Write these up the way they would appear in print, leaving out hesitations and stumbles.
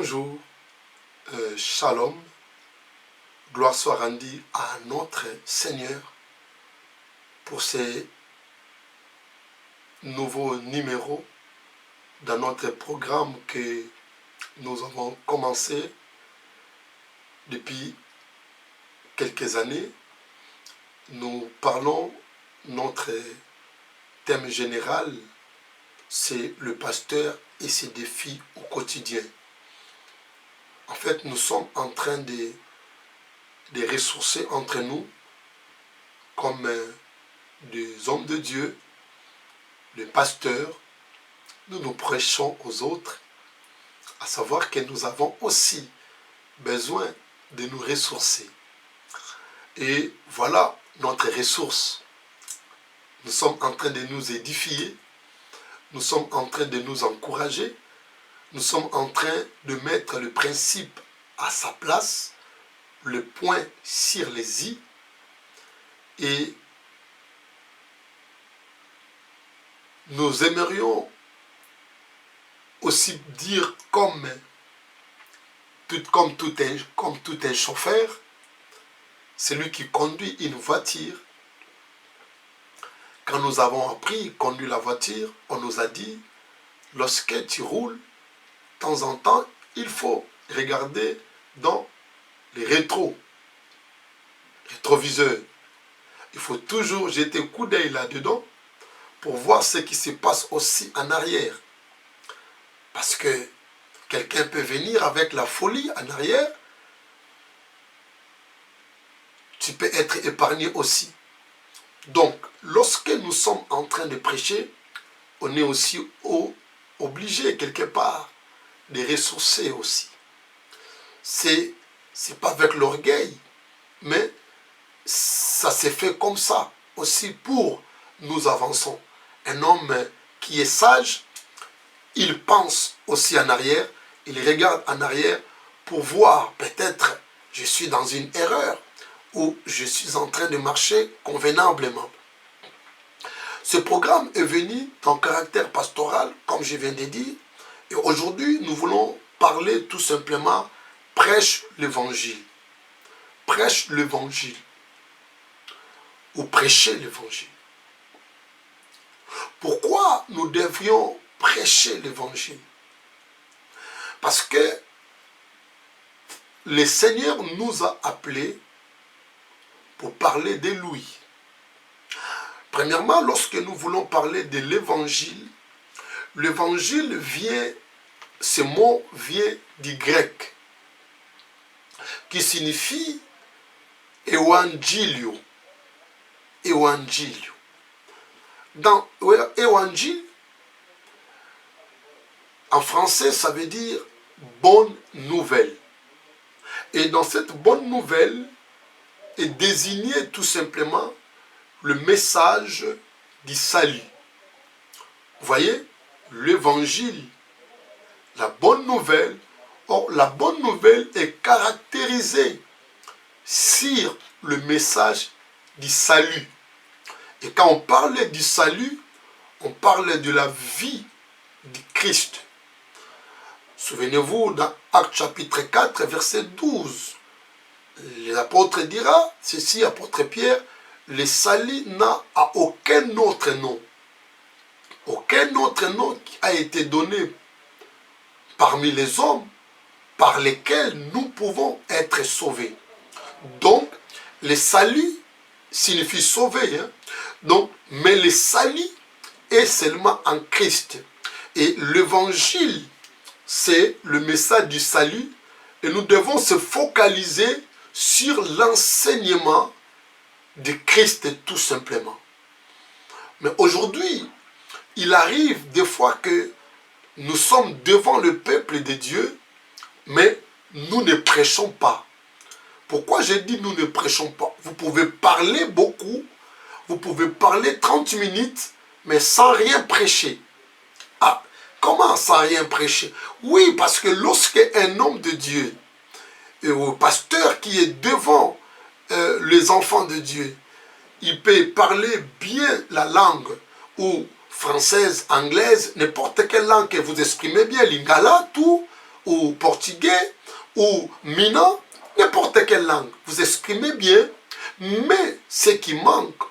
Bonjour, Shalom, gloire soit rendue à notre Seigneur pour ces nouveaux numéros dans notre programme que nous avons commencé depuis quelques années. Nous parlons, notre thème général, c'est le pasteur et ses défis au quotidien. En fait, nous sommes en train de ressourcer entre nous comme des hommes de Dieu, des pasteurs. Nous prêchons aux autres, à savoir que nous avons aussi besoin de nous ressourcer. Et voilà notre ressource. Nous sommes en train de nous édifier, nous sommes en train de nous encourager, nous sommes en train de mettre le principe à sa place, le point sur les i, et nous aimerions aussi dire comme tout un chauffeur, celui qui conduit une voiture. Quand nous avons appris à conduire la voiture, on nous a dit, lorsque tu roules, de temps en temps, il faut regarder dans les rétroviseurs. Il faut toujours jeter un coup d'œil là-dedans pour voir ce qui se passe aussi en arrière. Parce que quelqu'un peut venir avec la folie en arrière, tu peux être épargné aussi. Donc, lorsque nous sommes en train de prêcher, on est aussi obligé quelque part de ressourcer aussi. C'est pas avec l'orgueil, mais ça s'est fait comme ça aussi pour nous avançons. Un homme qui est sage, il pense aussi en arrière, il regarde en arrière pour voir peut-être je suis dans une erreur ou je suis en train de marcher convenablement. Ce programme est venu en caractère pastoral, comme je viens de dire, et aujourd'hui nous voulons parler tout simplement prêche l'évangile. Prêche l'évangile ou prêcher l'évangile. Pourquoi nous devrions prêcher l'évangile? Parce que le Seigneur nous a appelés pour parler de lui. Premièrement, lorsque nous voulons parler de l'évangile, l'évangile vient, ce mot vient du grec, qui signifie évangilio. Évangilio. Dans évangile, en français, ça veut dire bonne nouvelle. Et dans cette bonne nouvelle est désigné tout simplement le message du salut. Vous voyez, l'évangile, la bonne nouvelle. Or, la bonne nouvelle est caractérisée sur le message du salut. Et quand on parle du salut, on parle de la vie du Christ. Souvenez-vous, dans Actes chapitre 4, verset 12, l'apôtre dira, ceci, apôtre Pierre, le salut n'a à aucun autre nom. Aucun autre nom qui a été donné parmi les hommes par lesquels nous pouvons être sauvés. Donc, le salut signifie sauver. Donc, mais le salut est seulement en Christ. Et l'évangile, c'est le message du salut. Et nous devons se focaliser sur l'enseignement de Christ tout simplement. Mais aujourd'hui, il arrive des fois que nous sommes devant le peuple de Dieu, mais nous ne prêchons pas. Pourquoi j'ai dit nous ne prêchons pas? Vous pouvez parler beaucoup, vous pouvez parler 30 minutes, mais sans rien prêcher. Ah, comment sans rien prêcher? Oui, parce que lorsque un homme de Dieu, un pasteur qui est devant les enfants de Dieu, il peut parler bien la langue, ou française, anglaise, n'importe quelle langue que vous exprimez bien, lingala, tout, ou portugais, ou mina, n'importe quelle langue. Vous exprimez bien, mais ce qui manque,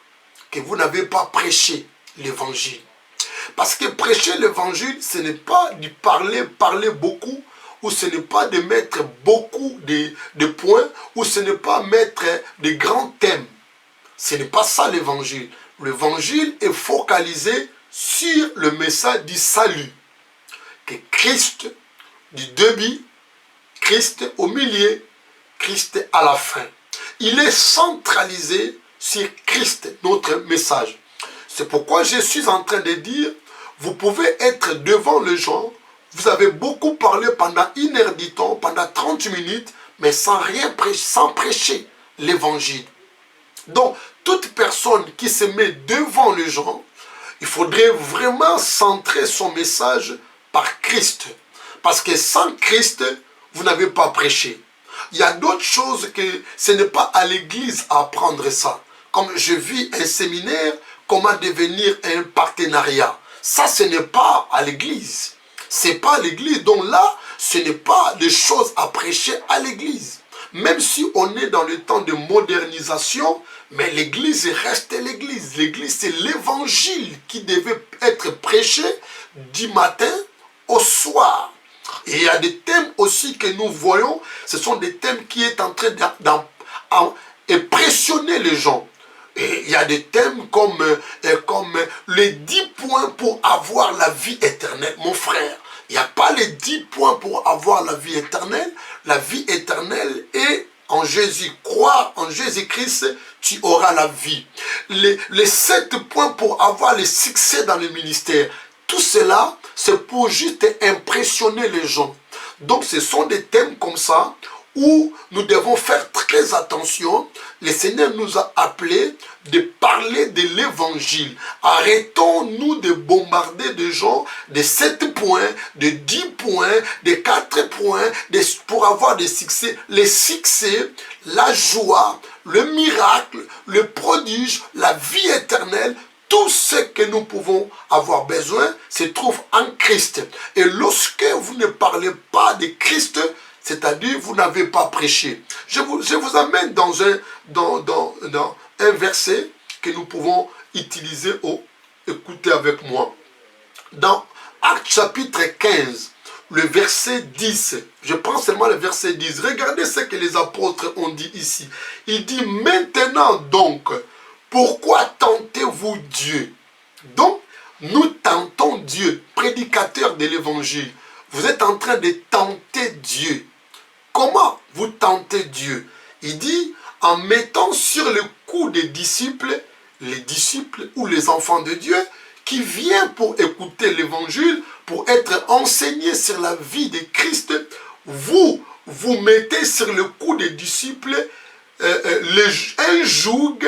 que vous n'avez pas prêché l'évangile. Parce que prêcher l'évangile, ce n'est pas de parler beaucoup, ou ce n'est pas de mettre beaucoup de points, ou ce n'est pas mettre de grands thèmes. Ce n'est pas ça l'évangile. L'évangile est focalisé sur le message du salut. Que Christ du début, Christ au milieu, Christ à la fin. Il est centralisé sur Christ, notre message. C'est pourquoi je suis en train de dire, vous pouvez être devant les gens, vous avez beaucoup parlé pendant 1 heure du temps, pendant 30 minutes, mais sans rien prêcher, sans prêcher l'évangile. Donc, toute personne qui se met devant les gens, il faudrait vraiment centrer son message par Christ. Parce que sans Christ, vous n'avez pas prêché. Il y a d'autres choses que ce n'est pas à l'église à apprendre ça. Comme je vis un séminaire, comment devenir un partenariat. Ça, ce n'est pas à l'église. Ce n'est pas à l'église. Donc là, ce n'est pas des choses à prêcher à l'église. Même si on est dans le temps de modernisation, mais l'église reste l'église. L'église, c'est l'évangile qui devait être prêché du matin au soir. Et il y a des thèmes aussi que nous voyons, ce sont des thèmes qui sont en train d'impressionner les gens. Et il y a des thèmes comme les 10 points pour avoir la vie éternelle. Mon frère, il n'y a pas les 10 points pour avoir la vie éternelle. La vie éternelle est en Jésus. Croire en Jésus-Christ, tu auras la vie. Les 7 points pour avoir le succès dans le ministère. Tout cela, c'est pour juste impressionner les gens. Donc, ce sont des thèmes comme ça où nous devons faire très attention. Le Seigneur nous a appelés de parler de l'évangile. Arrêtons-nous de bombarder des gens de 7 points, de 10 points, de 4 points, pour avoir des succès. Les succès, la joie, le miracle, le prodige, la vie éternelle, tout ce que nous pouvons avoir besoin se trouve en Christ. Et lorsque vous ne parlez pas de Christ, c'est-à-dire vous n'avez pas prêché. Je vous amène dans un verset que nous pouvons utiliser ou écouter avec moi. Dans Actes chapitre 15, le verset 10, je prends seulement le verset 10. Regardez ce que les apôtres ont dit ici. Il dit, maintenant donc, pourquoi tentez-vous Dieu? Donc, nous tentons Dieu, prédicateur de l'évangile. Vous êtes en train de tenter Dieu. Comment vous tentez Dieu? Il dit, en mettant sur le cou des disciples, les disciples ou les enfants de Dieu, qui viennent pour écouter l'évangile, pour être enseignés sur la vie de Christ, vous mettez sur le cou des disciples un joug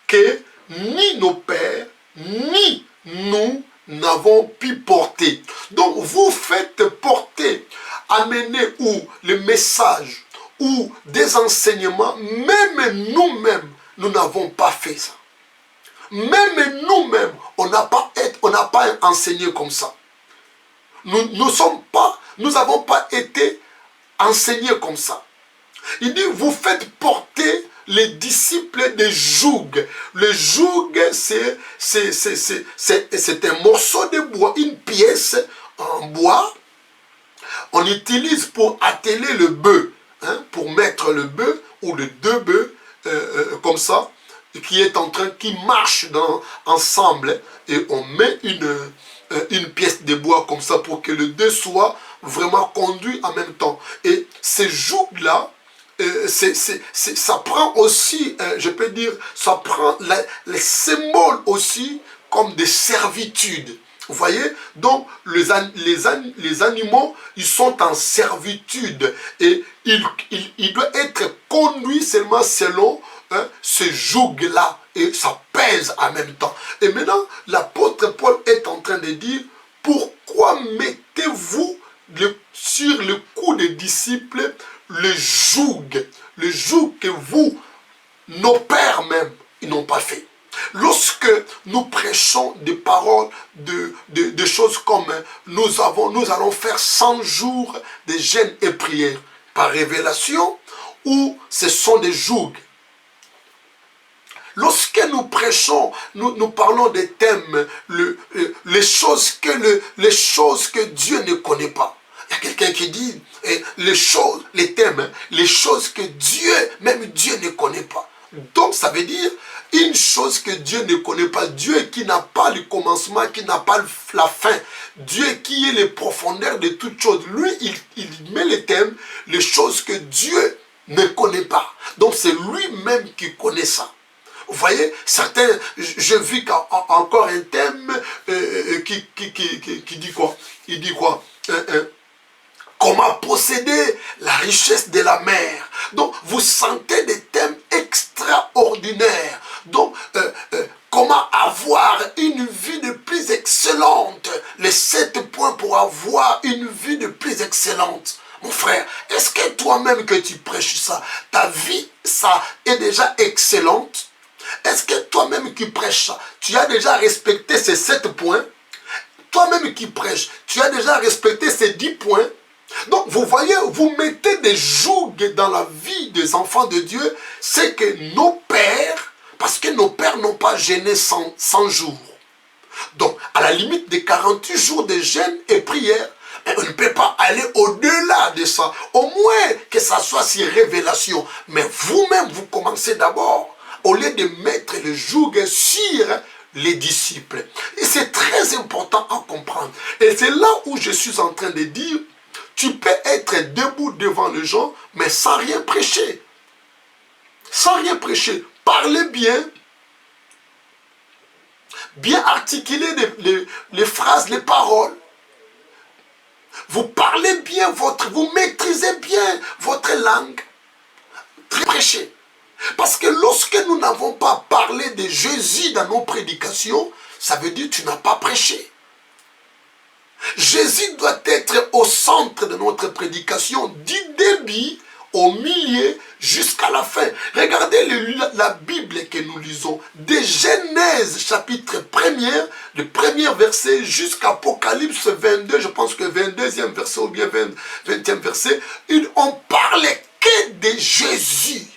que ni nos pères, ni nous n'avons pu porter. Donc vous faites porter, amener ou le message ou des enseignements, même nous-mêmes, nous n'avons pas fait ça. Même nous-mêmes, on n'a pas enseigné comme ça. Nous n'avons pas été enseignés comme ça. Il dit, vous faites porter les disciples des jougs. Le joug, c'est un morceau de bois, une pièce en bois. On utilise pour atteler le bœuf, pour mettre le bœuf ou les 2 bœufs comme ça, qui marche ensemble, et on met une pièce de bois comme ça pour que les 2 soient vraiment conduits en même temps. Et ces jougs-là, ça prend aussi, je peux dire, ça prend les symboles aussi comme des servitudes. Vous voyez? Donc, les animaux, ils sont en servitude et ils doivent être conduits seulement selon ce joug-là, et ça pèse en même temps. Et maintenant, l'apôtre Paul est en train de dire, pourquoi mettez-vous sur le cou des disciples le joug que vous, nos pères même, ils n'ont pas fait. Lorsque nous prêchons des paroles, de choses comme nous allons faire 100 jours de jeûne et prière par révélation, ou ce sont des jougs. Lorsque nous prêchons, nous parlons des thèmes, les choses que Dieu ne connaît pas. Il y a quelqu'un qui dit les thèmes, les choses que même Dieu ne connaît pas. Donc ça veut dire une chose que Dieu ne connaît pas. Dieu qui n'a pas le commencement, qui n'a pas la fin. Dieu qui est les profondeurs de toutes choses. Lui, il met les thèmes, les choses que Dieu ne connaît pas. Donc c'est lui-même qui connaît ça. Vous voyez, certains, je vis encore un thème qui dit quoi? Il dit quoi? Comment posséder la richesse de la mer. Donc, vous sentez des thèmes extraordinaires. Donc, comment avoir une vie de plus excellente. Les 7 points pour avoir une vie de plus excellente. Mon frère, est-ce que toi-même que tu prêches ça, ta vie, ça est déjà excellente? Est-ce que toi-même qui prêches ça, tu as déjà respecté ces 7 points? Toi-même qui prêches, tu as déjà respecté ces 10 points? Donc, vous voyez, vous mettez des jougs dans la vie des enfants de Dieu, c'est que nos pères, parce que nos pères n'ont pas jeûné 100 jours. Donc, à la limite des 48 jours de jeûne et prière, on ne peut pas aller au-delà de ça. Au moins que ça soit sur révélation. Mais vous-même, vous commencez d'abord, au lieu de mettre le joug sur les disciples. Et c'est très important à comprendre. Et c'est là où je suis en train de dire, tu peux être debout devant les gens, mais sans rien prêcher. Sans rien prêcher. Parlez bien. Bien articuler les phrases, les paroles. Vous parlez bien vous maîtrisez bien votre langue. Très prêché. Parce que lorsque nous n'avons pas parlé de Jésus dans nos prédications, ça veut dire que tu n'as pas prêché. Jésus doit être au centre de notre prédication, du début au milieu jusqu'à la fin. Regardez la Bible que nous lisons, de Genèse chapitre 1er, le premier verset jusqu'à Apocalypse 22, je pense que 22e verset ou bien 20e verset, on parlait que de Jésus.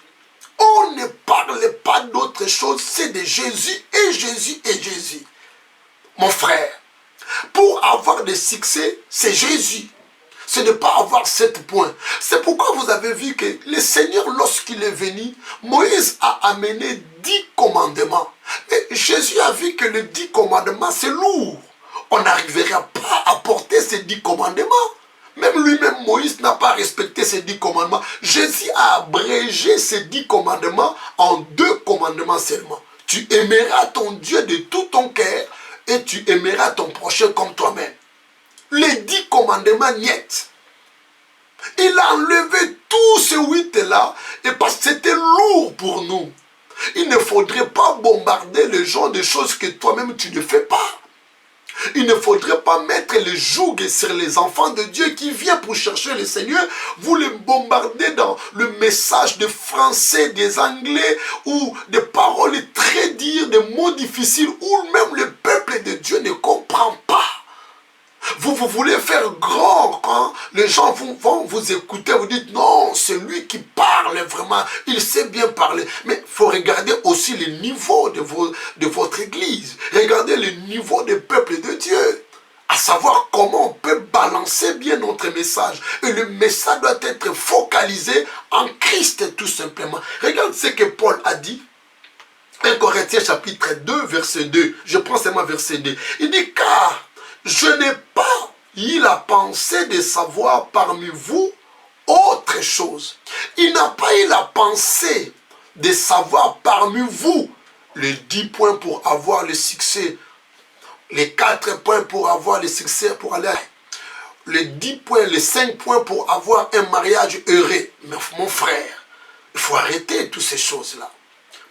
On ne parlait pas d'autre chose, c'est de Jésus et Jésus et Jésus. Mon frère, pour avoir des succès, c'est Jésus. Ce n'est pas avoir 7 points. C'est pourquoi vous avez vu que le Seigneur, lorsqu'il est venu, Moïse a amené 10 commandements. Mais Jésus a vu que les 10 commandements, c'est lourd. On n'arriverait pas à porter ces 10 commandements. Même lui-même, Moïse n'a pas respecté ces 10 commandements. Jésus a abrégé ces 10 commandements en 2 commandements seulement. Tu aimeras ton Dieu de tout ton cœur et tu aimeras ton prochain comme toi-même. Les 10 commandements niet. Il a enlevé tous ces 8-là et parce que c'était lourd pour nous. Il ne faudrait pas bombarder les gens de choses que toi-même tu ne fais pas. Il ne faudrait pas mettre le joug sur les enfants de Dieu qui viennent pour chercher le Seigneur. Vous les bombardez dans le message de français, des anglais, ou des paroles très dures, des mots difficiles, où même le peuple de Dieu ne comprend pas. Vous voulez faire grand quand les gens vont vous écouter, vous dites non, c'est lui qui parle vraiment, il sait bien parler. Mais il faut regarder aussi le niveau de votre église. Regardez le niveau du peuple de Dieu. À savoir comment on peut balancer bien notre message. Et le message doit être focalisé en Christ tout simplement. Regarde ce que Paul a dit. 1 Corinthiens chapitre 2 verset 2. Je prends seulement verset 2. Il dit car je n'ai pas eu la pensée de savoir parmi vous autre chose. Il n'a pas eu la pensée de savoir parmi vous les 10 points pour avoir le succès, les 4 points pour avoir le succès, pour aller, les 10 points, les 5 points pour avoir un mariage heureux. Mais mon frère, il faut arrêter toutes ces choses-là.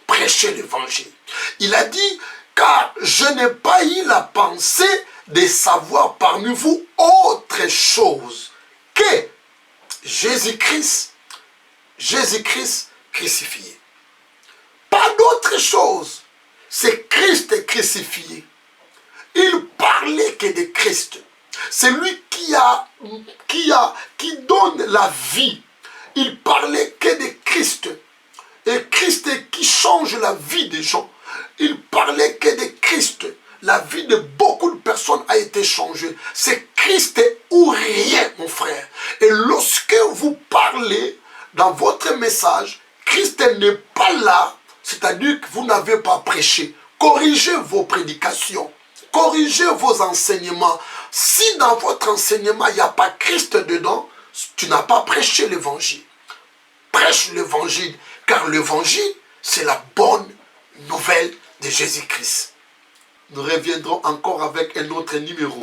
Prêcher l'évangile. Il a dit, car je n'ai pas eu la pensée de savoir parmi vous autre chose que Jésus-Christ crucifié. Pas d'autre chose c'est Christ crucifié. Il parlait que de Christ. C'est lui qui donne la vie. Il parlait que de Christ. Et Christ qui change la vie des gens. Il parlait que de Christ. La vie de beaucoup de personnes a été changée. C'est Christ ou rien, mon frère. Et lorsque vous parlez dans votre message, Christ n'est pas là, c'est-à-dire que vous n'avez pas prêché. Corrigez vos prédications. Corrigez vos enseignements. Si dans votre enseignement, il n'y a pas Christ dedans, tu n'as pas prêché l'évangile. Prêche l'évangile, car l'évangile, c'est la bonne nouvelle de Jésus-Christ. Nous reviendrons encore avec un autre numéro.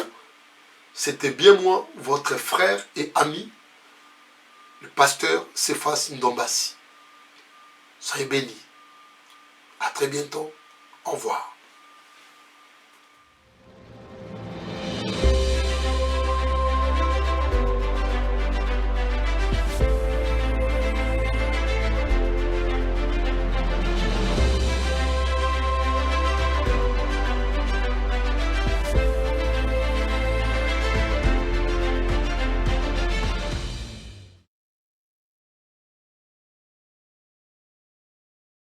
C'était bien moi, votre frère et ami, le pasteur Cephas Ndombasi. Soyez bénis. À très bientôt. Au revoir.